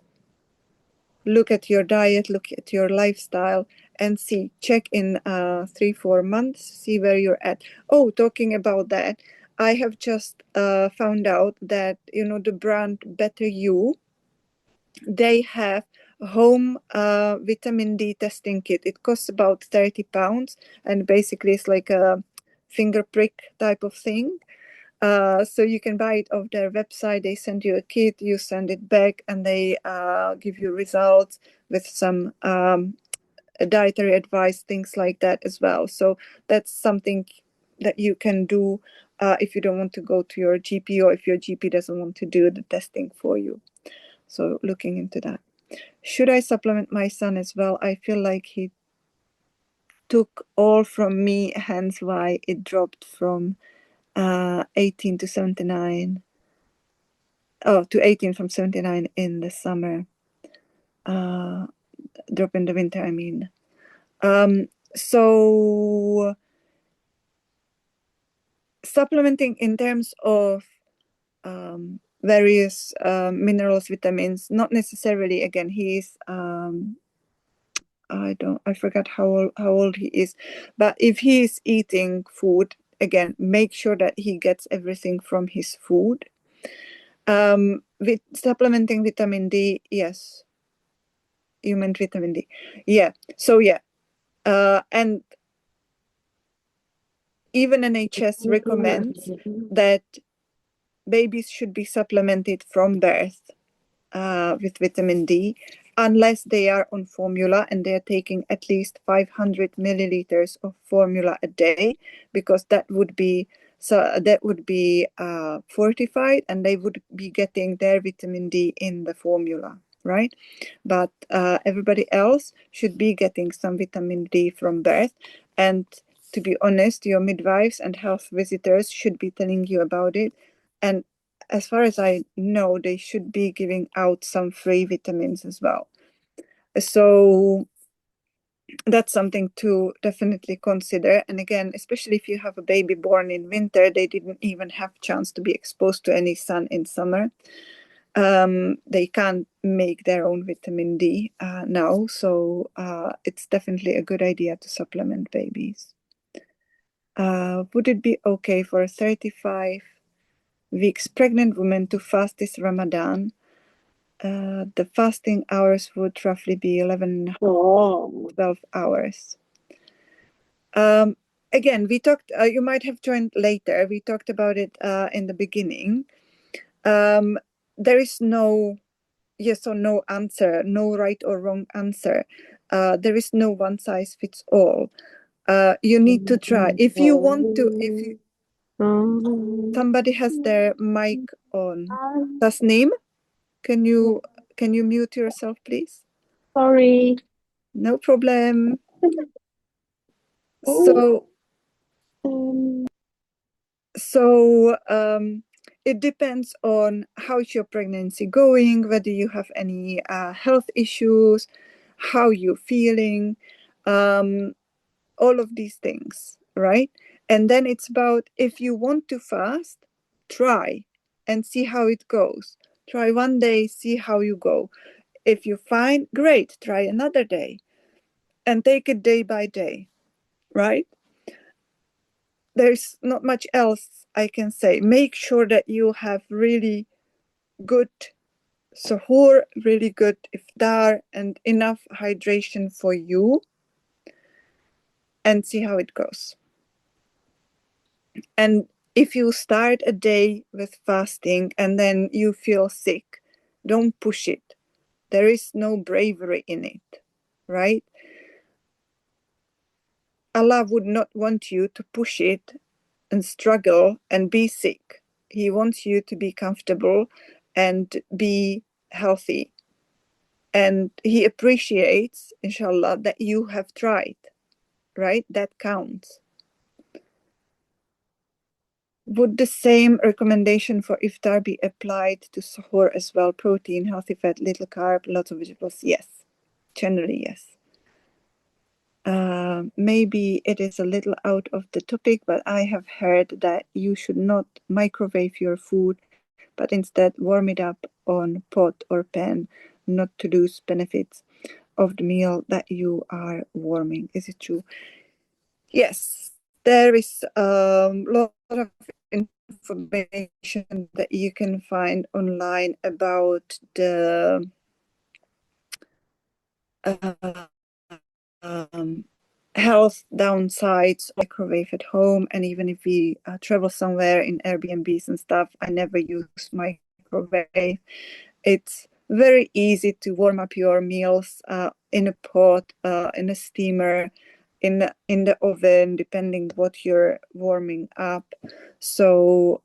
look at your diet, look at your lifestyle, and see, check in 3-4 months, see where you're at. Oh, talking about that, I have just found out that the brand Better You, they have home vitamin D testing kit. It costs about £30, and basically it's like a finger prick type of thing. So you can buy it off their website. They send you a kit, you send it back, and they give you results with some dietary advice, things like that as well. So that's something that you can do if you don't want to go to your GP, or if your GP doesn't want to do the testing for you. So looking into that. Should I supplement my son as well? I feel like he took all from me, hence why it dropped from 18 to 79. Oh, to 18 from 79 in the summer. Drop in the winter, I mean. So supplementing in terms of various minerals, vitamins, not necessarily. Again, he's I forgot how old he is, but if he is eating food, again, make sure that he gets everything from his food. With supplementing vitamin D, yes, you meant vitamin D, yeah. So yeah, and even NHS recommends that babies should be supplemented from birth with vitamin D, unless they are on formula and they are taking at least 500 milliliters of formula a day, because that would be fortified, and they would be getting their vitamin D in the formula, right? But everybody else should be getting some vitamin D from birth. And to be honest, your midwives and health visitors should be telling you about it. And as far as I know, they should be giving out some free vitamins as well. So that's something to definitely consider. And again, especially if you have a baby born in winter, they didn't even have chance to be exposed to any sun in summer. They can't make their own vitamin D now. So it's definitely a good idea to supplement babies. Would it be okay for a 35 weeks pregnant woman to fast this Ramadan? The fasting hours would roughly be 11, 12 hours. Again, we talked, you might have joined later, we talked about it in the beginning. There is no yes or no answer, no right or wrong answer. There is no one size fits all. You need to try. If you want to, somebody has their mic on. Tasneem, can you mute yourself, please? Sorry. No problem. So Um, so it depends on how's your pregnancy going, whether you have any health issues, how you're feeling, all of these things, right? And then it's about, if you want to fast, try and see how it goes. Try one day, see how you go. If you find, great, try another day and take it day by day, right? There's not much else I can say. Make sure that you have really good suhoor, really good iftar, and enough hydration for you, and see how it goes. And if you start a day with fasting and then you feel sick, don't push it. There is no bravery in it, right? Allah would not want you to push it and struggle and be sick. He wants you to be comfortable and be healthy. And He appreciates, inshallah, that you have tried, right? That counts. Would the same recommendation for iftar be applied to suhoor as well? Protein, healthy fat, little carb, lots of vegetables? Yes, generally yes. Maybe it is a little out of the topic, but I have heard that you should not microwave your food, but instead warm it up on pot or pan, not to lose benefits of the meal that you are warming. Is it true? Yes, there is a lot of information that you can find online about the um, health downsides of microwave at home. And even if we travel somewhere in Airbnbs and stuff, I never use microwave. It's very easy to warm up your meals in a pot, in a steamer, in the oven, depending what you're warming up. So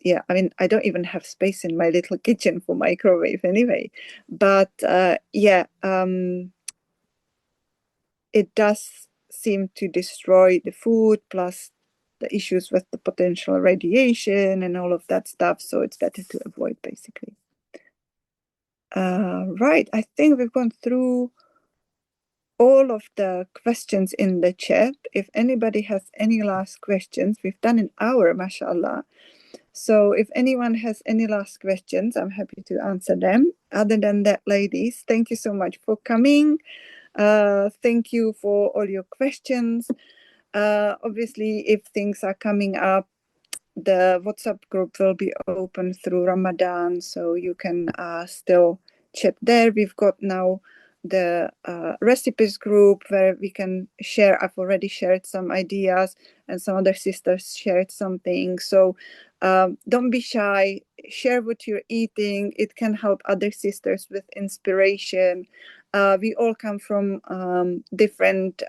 yeah, I mean, I don't even have space in my little kitchen for microwave anyway. But yeah, it does seem to destroy the food, plus the issues with the potential radiation and all of that stuff. So it's better to avoid, basically. Right, I think we've gone through all of the questions in the chat. If anybody has any last questions, we've done an hour, mashallah. So if anyone has any last questions, I'm happy to answer them. Other than that, ladies, thank you so much for coming. Thank you for all your questions. Obviously, if things are coming up, the WhatsApp group will be open through Ramadan, so you can still chat there. We've got now the recipes group where we can share. I've already shared some ideas, and some other sisters shared something. So don't be shy. Share what you're eating. It can help other sisters with inspiration. We all come from different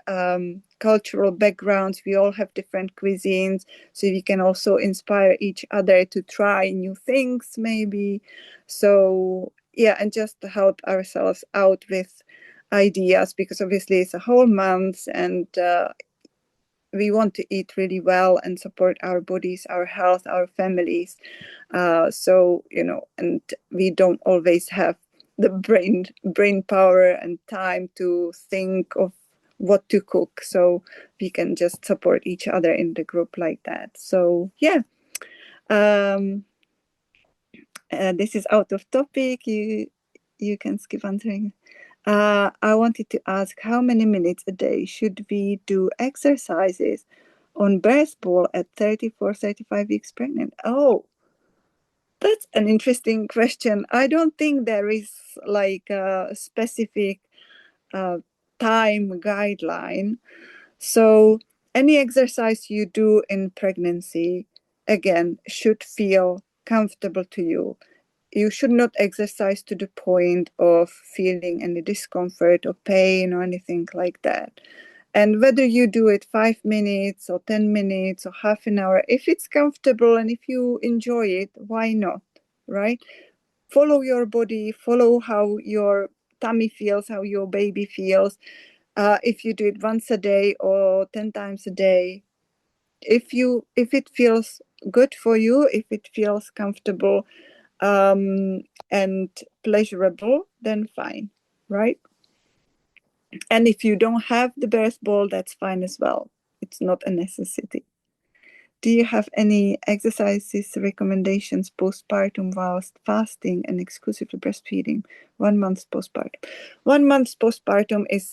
cultural backgrounds. We all have different cuisines, so we can also inspire each other to try new things, maybe. So yeah, and just to help ourselves out with ideas, because obviously it's a whole month, and we want to eat really well and support our bodies, our health, our families. So and we don't always have the brain power and time to think of what to cook, so we can just support each other in the group like that. So yeah, this is out of topic. You can skip answering. I wanted to ask, how many minutes a day should we do exercises on breast ball at 34, 35 weeks pregnant? Oh, that's an interesting question. I don't think there is like a specific time guideline. So any exercise you do in pregnancy, again, should feel comfortable to you. You should not exercise to the point of feeling any discomfort or pain or anything like that. And whether you do it 5 minutes or 10 minutes or half an hour, if it's comfortable and if you enjoy it, why not, right? Follow your body, follow how your tummy feels, how your baby feels. If you do it once a day or 10 times a day, if it feels good for you, if it feels comfortable and pleasurable, then fine, right? And if you don't have the birth ball, that's fine as well. It's not a necessity. Do you have any exercises, recommendations postpartum whilst fasting and exclusively breastfeeding? 1 month postpartum. 1 month postpartum is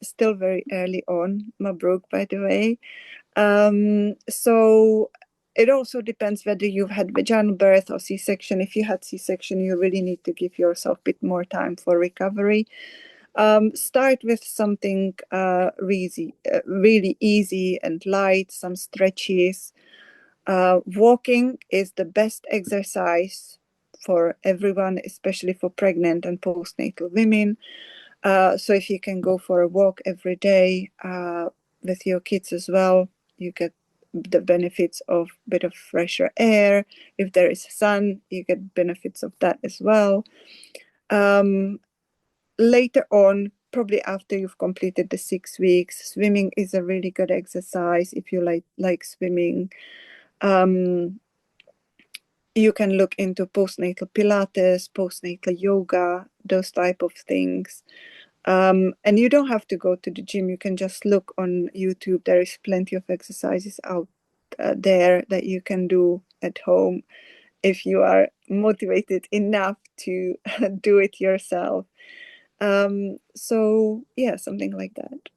still very early on. Mabruk, by the way. So it also depends whether you've had vaginal birth or C-section. If you had C-section, you really need to give yourself a bit more time for recovery. Start with something really easy and light, some stretches. Walking is the best exercise for everyone, especially for pregnant and postnatal women. So if you can go for a walk every day with your kids as well, you get the benefits of a bit of fresher air. If there is sun, you get benefits of that as well. Later on, probably after you've completed the 6 weeks, swimming is a really good exercise if you like swimming. You can look into postnatal Pilates, postnatal yoga, those type of things. And you don't have to go to the gym. You can just look on YouTube. There is plenty of exercises out there that you can do at home if you are motivated enough to do it yourself. So yeah, something like that.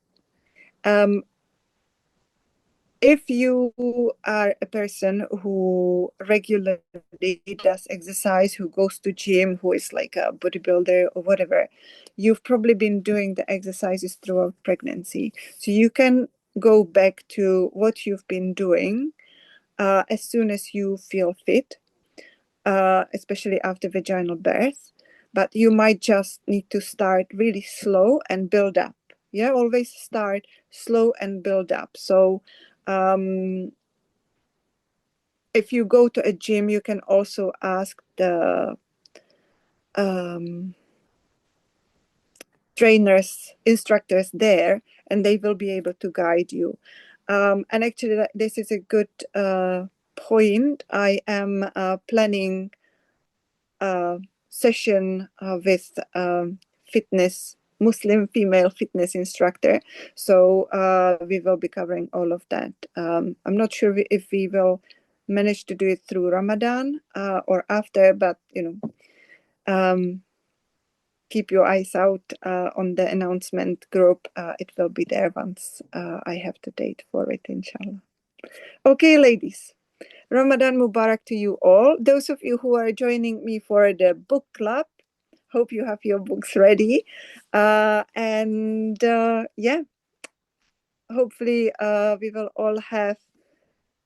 If you are a person who regularly does exercise, who goes to gym, who is like a bodybuilder or whatever, you've probably been doing the exercises throughout pregnancy. So you can go back to what you've been doing as soon as you feel fit, especially after vaginal birth. But you might just need to start really slow and build up. Yeah, always start slow and build up. So if you go to a gym, you can also ask the instructors there, and they will be able to guide you. And actually, this is a good point. I am planning a session with Muslim female fitness instructor. So we will be covering all of that. I'm not sure if we will manage to do it through Ramadan or after, but keep your eyes out on the announcement group. It will be there once I have the date for it, inshallah. Okay, ladies. Ramadan Mubarak to you all. Those of you who are joining me for the book club, hope you have your books ready. And yeah, hopefully we will all have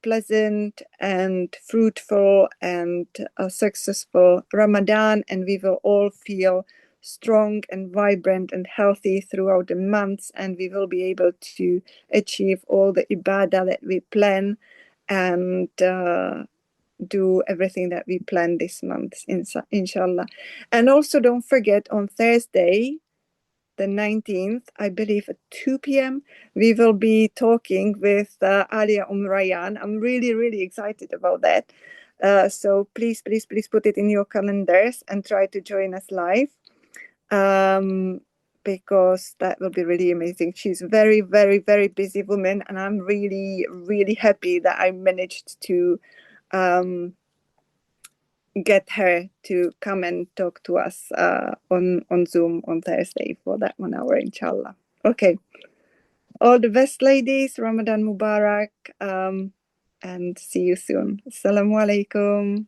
pleasant and fruitful and successful Ramadan, and we will all feel strong and vibrant and healthy throughout the months, and we will be able to achieve all the ibadah that we plan and do everything that we plan this month, inshallah. And also don't forget, on Thursday the 19th, I believe at 2 p.m., we will be talking with Alia Rayan. I'm really excited about that. So please put it in your calendars and try to join us live, because that will be really amazing. She's a very busy woman, and I'm really happy that I managed to get her to come and talk to us on Zoom on Thursday for that 1 hour, inshallah. Okay. All the best, ladies. Ramadan Mubarak. And see you soon. Assalamu alaikum.